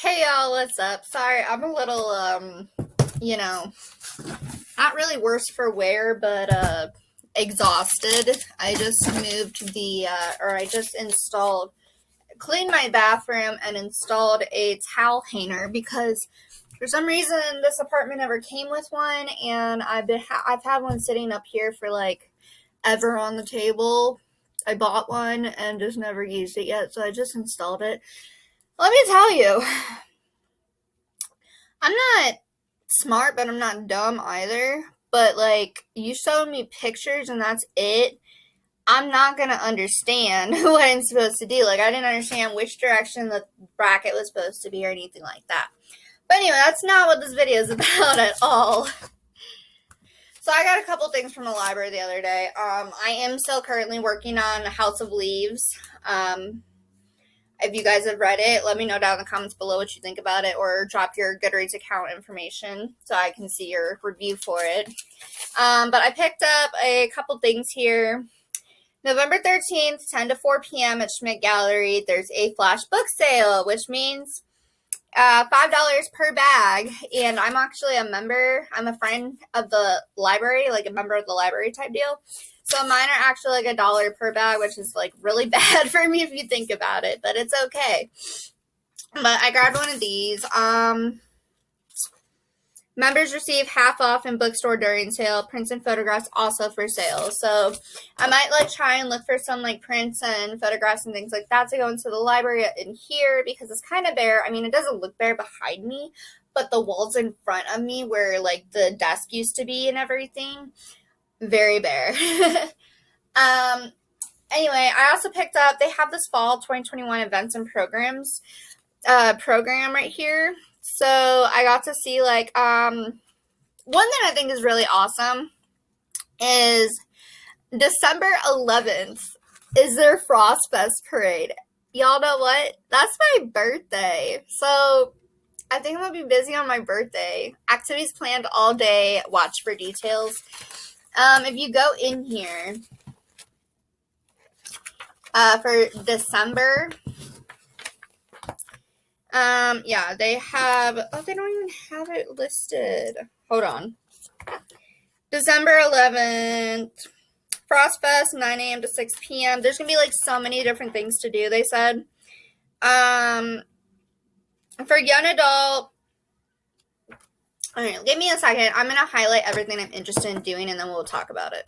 Hey y'all, what's up? Sorry, I'm a little, you know, not really worse for wear, but, exhausted. I just I just cleaned my bathroom and installed a towel hanger because for some reason this apartment never came with one, and I've had one sitting up here for like ever on the table. I bought one and just never used it yet, so I just installed it. Let me tell you, I'm not smart, but I'm not dumb either. But like, you showed me pictures and that's it. I'm not gonna understand what I'm supposed to do. Like, I didn't understand which direction the bracket was supposed to be or anything like that. But anyway, that's not what this video is about at all. So I got a couple things from the library the other day. I am still currently working on House of Leaves. If you guys have read it, let me know down in the comments below what you think about it, or drop your Goodreads account information so I can see your review for it. But I picked up a couple things here. November 13th, 10 to 4 p.m. at Schmidt Gallery, there's a flash book sale, which means $5 per bag. And I'm actually a member. I'm a friend of the library, like a member of the library type deal. So mine are actually like $1 per bag, which is like really bad for me if you think about it, but it's okay. But I grabbed one of these. Members receive half off in bookstore during sale. Prints and photographs also for sale. So I might like try and look for some like prints and photographs and things like that to go into the library in here because it's kind of bare. I mean, it doesn't look bare behind me, but the walls in front of me where like the desk used to be and everything, very bare. Anyway, I also picked up, they have this fall 2021 events and programs program right here. So I got to see like one thing I think is really awesome is December 11th is their Frost Fest parade. Y'all know what? That's my birthday. So I think I'm gonna be busy on my birthday. Activities planned all day. Watch for details. If you go in here for December, yeah, they have, oh, they don't even have it listed. Hold on. December 11th, Frost Fest, 9 a.m. to 6 p.m. There's gonna be like so many different things to do, they said. For young adult, all right, give me a second. I'm gonna highlight everything I'm interested in doing and then we'll talk about it.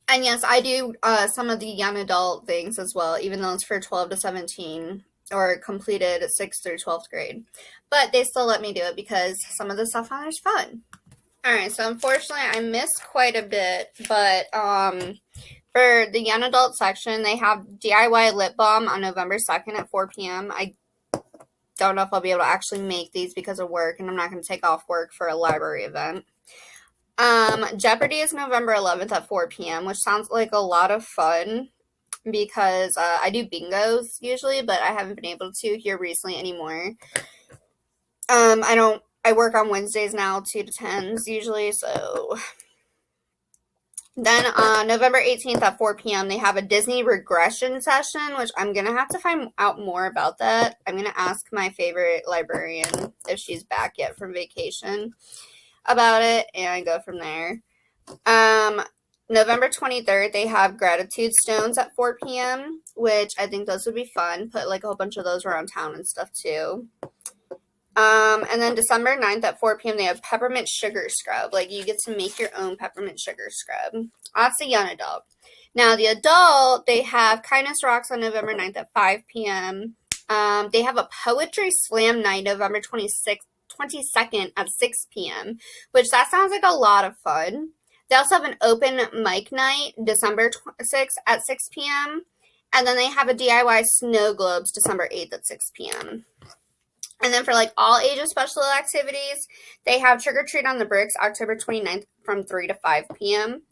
And yes, I do some of the young adult things as well, even though it's for 12 to 17 or completed 6th through 12th grade. But they still let me do it because some of the stuff on there is fun. Alright, so unfortunately I missed quite a bit, but for the young adult section, they have DIY lip balm on November 2nd at 4 p.m. I don't know if I'll be able to actually make these because of work, and I'm not going to take off work for a library event. Jeopardy is November 11th at 4 p.m., which sounds like a lot of fun because I do bingos usually, but I haven't been able to here recently anymore. I work on Wednesdays now, 2 to 10s usually, so. Then November 18th at 4 p.m., they have a Disney regression session, which I'm going to have to find out more about that. I'm going to ask my favorite librarian if she's back yet from vacation about it and go from there. November 23rd, they have gratitude stones at 4 p.m., which I think those would be fun. Put like a whole bunch of those around town and stuff too. And then December 9th at 4 p.m., they have peppermint sugar scrub. Like, you get to make your own peppermint sugar scrub. That's the young adult. Now, the adult, they have Kindness Rocks on November 9th at 5 p.m. They have a poetry slam night November 22nd at 6 p.m., which that sounds like a lot of fun. They also have an open mic night December 6th at 6 p.m. And then they have a DIY snow globes December 8th at 6 p.m. And then for like all ages special activities, they have Trick or Treat on the Bricks October 29th from 3 to 5 p.m.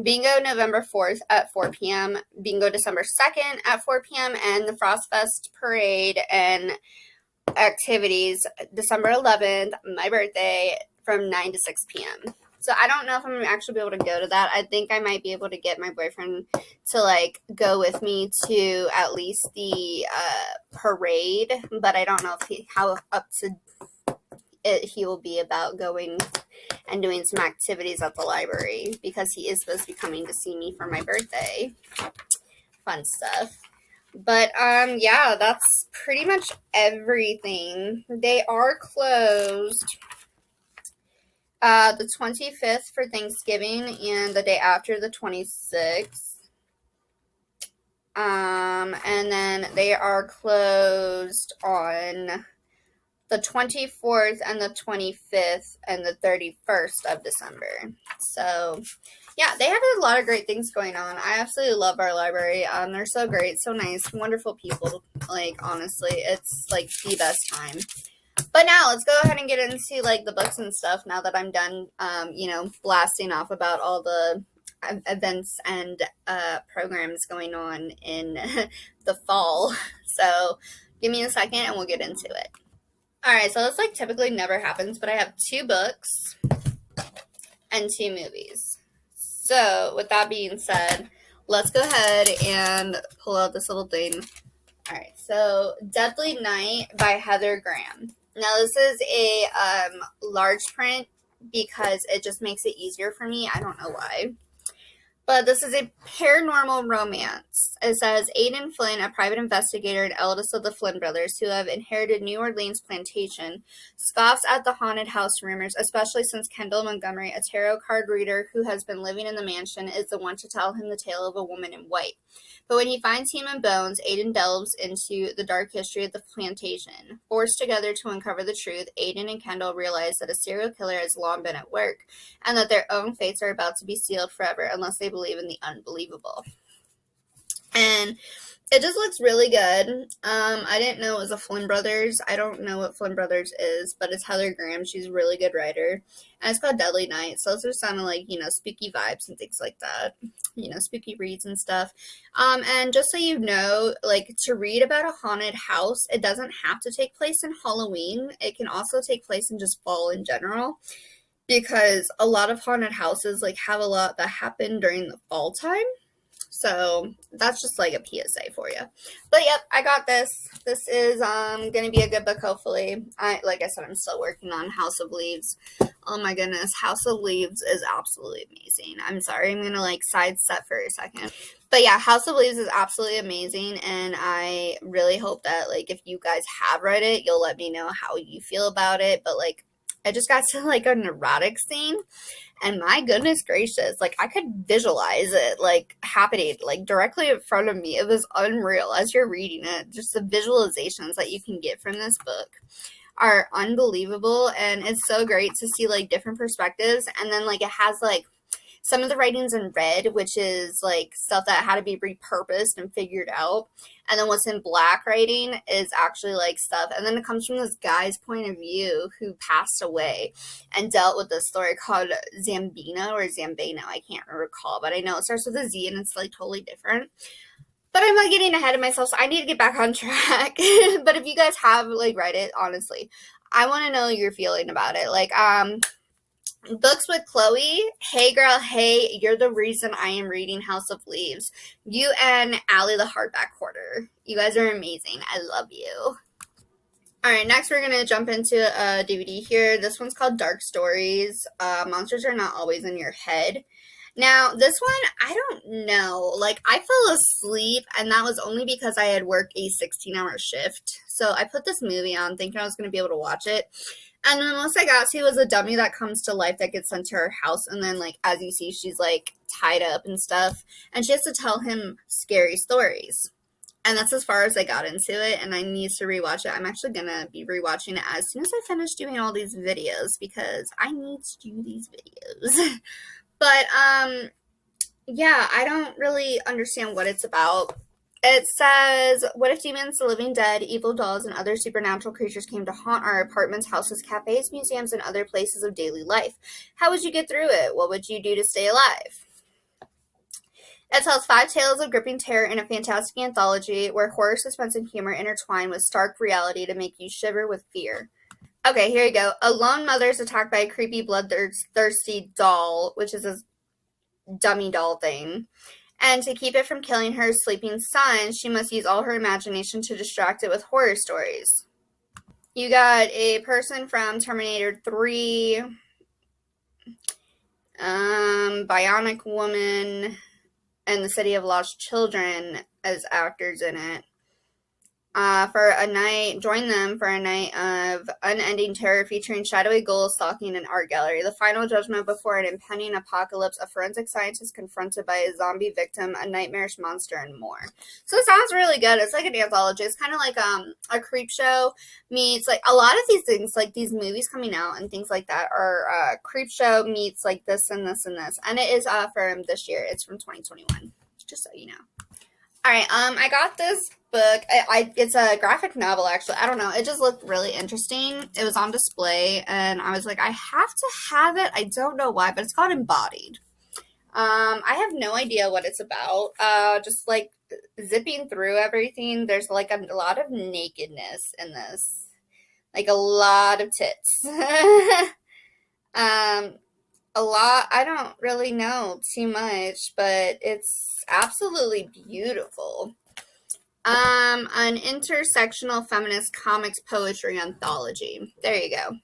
Bingo November 4th at 4 p.m. Bingo December 2nd at 4 p.m. And the Frost Fest parade and activities December 11th, my birthday, from 9 to 6 p.m. So I don't know if I'm going to actually be able to go to that. I think I might be able to get my boyfriend to, like, go with me to at least the parade, but I don't know if how up to it he will be about going and doing some activities at the library, because he is supposed to be coming to see me for my birthday. Fun stuff. But, yeah, that's pretty much everything. They are closed the 25th for Thanksgiving and the day after, the 26th. And then they are closed on the 24th and the 25th and the 31st of December. So, yeah, they have a lot of great things going on. I absolutely love our library. They're so great, so nice, wonderful people. Like, honestly, it's, like, the best time. But now, let's go ahead and get into, like, the books and stuff now that I'm done, you know, blasting off about all the events and programs going on in the fall. So, give me a second and we'll get into it. Alright, so this, like, typically never happens, but I have 2 books and 2 movies. So, with that being said, let's go ahead and pull out this little thing. Alright, so Deadly Night by Heather Graham. Now, this is a large print because it just makes it easier for me. I don't know why. But this is a paranormal romance. It says, Aidan Flynn, a private investigator and eldest of the Flynn brothers who have inherited New Orleans plantation, scoffs at the haunted house rumors, especially since Kendall Montgomery, a tarot card reader who has been living in the mansion, is the one to tell him the tale of a woman in white. But when he finds human bones, Aidan delves into the dark history of the plantation. Forced together to uncover the truth, Aidan and Kendall realize that a serial killer has long been at work, and that their own fates are about to be sealed forever unless they believe in the unbelievable. And it just looks really good. I didn't know it was a Flynn Brothers. I don't know what Flynn Brothers is, but it's Heather Graham. She's a really good writer. And it's called Deadly Night, so those are sounding like, you know, spooky vibes and things like that. You know, spooky reads and stuff. And just so you know, like, to read about a haunted house, it doesn't have to take place in Halloween. It can also take place in just fall in general, because a lot of haunted houses, like, have a lot that happen during the fall time. So that's just like a PSA for you. But yep, I got this. This is gonna be a good book, hopefully. Like I said, I'm still working on House of Leaves. Oh my goodness, House of Leaves is absolutely amazing. I'm sorry, I'm gonna, like, sidestep for a second. But yeah, House of Leaves is absolutely amazing, and I really hope that, like, if you guys have read it, you'll let me know how you feel about it. But, like, I just got to, like, a neurotic scene, and my goodness gracious, like, I could visualize it, like, happening, like, directly in front of me. It was unreal as you're reading it. Just the visualizations that you can get from this book are unbelievable, and it's so great to see, like, different perspectives. And then, like, it has, like, some of the writing's in red, which is, like, stuff that had to be repurposed and figured out. And then what's in black writing is actually, like, stuff. And then it comes from this guy's point of view who passed away and dealt with this story called Zambino or Zambano. I can't recall, but I know it starts with a Z and it's, like, totally different. But I'm, like, getting ahead of myself, so I need to get back on track. But if you guys have, like, read it, honestly, I want to know your feeling about it. Like, Books with Chloe. Hey girl, hey, you're the reason I am reading House of Leaves. You and Allie the Hardback Hoarder. You guys are amazing. I love you. Alright, next we're going to jump into a DVD here. This one's called Dark Stories. Monsters Are Not Always in Your Head. Now, this one, I don't know. Like, I fell asleep, and that was only because I had worked a 16-hour shift. So I put this movie on thinking I was going to be able to watch it. And then the most I got to was a dummy that comes to life that gets sent to her house. And then, like, as you see, she's, like, tied up and stuff. And she has to tell him scary stories. And that's as far as I got into it. And I need to rewatch it. I'm actually going to be rewatching it as soon as I finish doing all these videos, because I need to do these videos. But, yeah, I don't really understand what it's about. It says, what if demons, the living dead, evil dolls, and other supernatural creatures came to haunt our apartments, houses, cafes, museums, and other places of daily life? How would you get through it? What would you do to stay alive? It tells 5 tales of gripping terror in a fantastic anthology where horror, suspense, and humor intertwine with stark reality to make you shiver with fear. Okay, here you go. A lone mother is attacked by a creepy, bloodthirsty doll, which is a dummy doll thing. And to keep it from killing her sleeping son, she must use all her imagination to distract it with horror stories. You got a person from Terminator 3, Bionic Woman, and The City of Lost Children as actors in it. Join them for a night of unending terror featuring shadowy ghouls stalking an art gallery. The final judgment before an impending apocalypse, a forensic scientist confronted by a zombie victim, a nightmarish monster, and more. So it sounds really good. It's like an anthology. It's kind of like a creep show meets, like, a lot of these things, like these movies coming out and things like that are creep show meets like this and this and this. And it is from this year. It's from 2021, just so you know. All right, I got this book. It's a graphic novel, actually. I don't know. It just looked really interesting. It was on display, and I was like, I have to have it. I don't know why, but it's called Embodied. I have no idea what it's about. Just like zipping through everything, there's like a lot of nakedness in this, like a lot of tits. A lot. I don't really know too much, but it's absolutely beautiful. An intersectional feminist comics poetry anthology. There you go.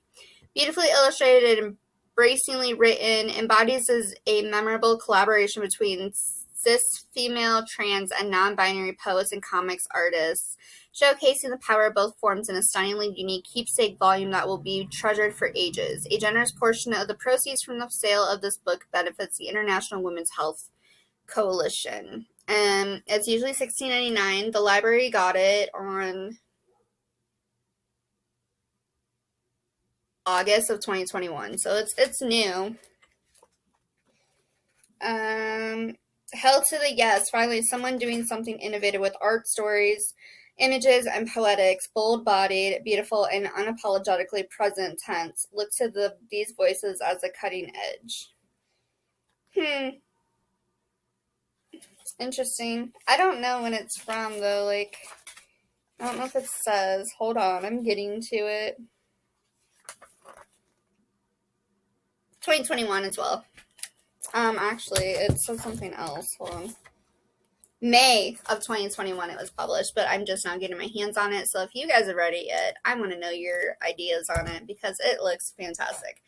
Beautifully illustrated and embracingly written, Embodies is a memorable collaboration between cis, female, trans, and non-binary poets and comics artists, showcasing the power of both forms in a stunningly unique keepsake volume that will be treasured for ages. A generous portion of the proceeds from the sale of this book benefits the International Women's Health Coalition. It's usually $16.99. The library got it on August of 2021, so it's new. Hell to the yes, finally someone doing something innovative with art, stories, images, and poetics, bold-bodied, beautiful, and unapologetically present tense. Look to these voices as a cutting edge. Interesting. I don't know when it's from, though. Like, I don't know if it says. Hold on, I'm getting to it. 2021 as well. Actually, it says something else. Hold on. May of 2021 it was published, but I'm just not getting my hands on it. So if you guys have read it yet, I want to know your ideas on it because it looks fantastic.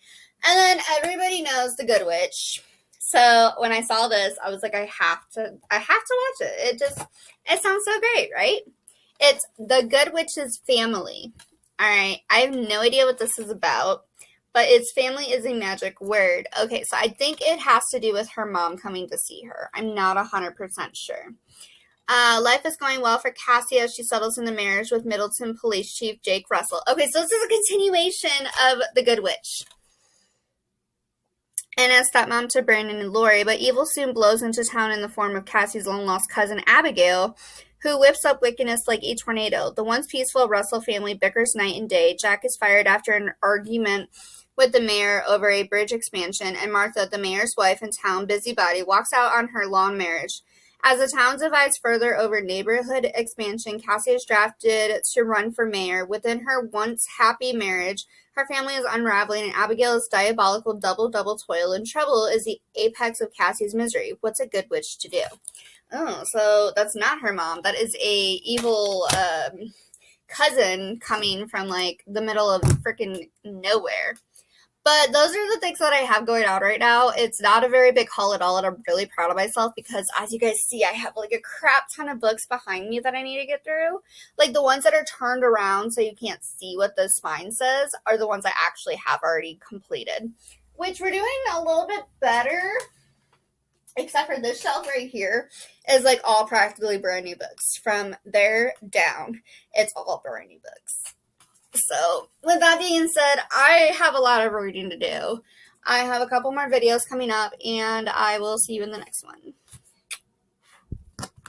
And then everybody knows The Good Witch. So when I saw this, I was like, I have to watch it. It sounds so great, right? It's The Good Witch's family. All right, I have no idea what this is about, but its family is a magic word. Okay, so I think it has to do with her mom coming to see her. I'm not 100% sure. Life is going well for Cassie as she settles in the marriage with Middleton Police Chief Jake Russell. Okay, so this is a continuation of The Good Witch. And as stepmom to Brandon and Lori, but evil soon blows into town in the form of Cassie's long-lost cousin Abigail, who whips up wickedness like a tornado. The once peaceful Russell family bickers night and day. Jack is fired after an argument with the mayor over a bridge expansion, and Martha, the mayor's wife and town busybody, walks out on her long marriage. As the town divides further over neighborhood expansion, Cassie is drafted to run for mayor. Within her once happy marriage, her family is unraveling, and Abigail's diabolical double toil and trouble is the apex of Cassie's misery. What's a good witch to do? Oh, so that's not her mom. That is a evil cousin coming from, like, the middle of freaking nowhere. But those are the things that I have going on right now. It's not a very big haul at all, and I'm really proud of myself because, as you guys see, I have like a crap ton of books behind me that I need to get through. Like the ones that are turned around so you can't see what the spine says are the ones I actually have already completed, which we're doing a little bit better, except for this shelf right here is like all practically brand new books. From there down, it's all brand new books. So, with that being said, I have a lot of reading to do. I have a couple more videos coming up, and I will see you in the next one.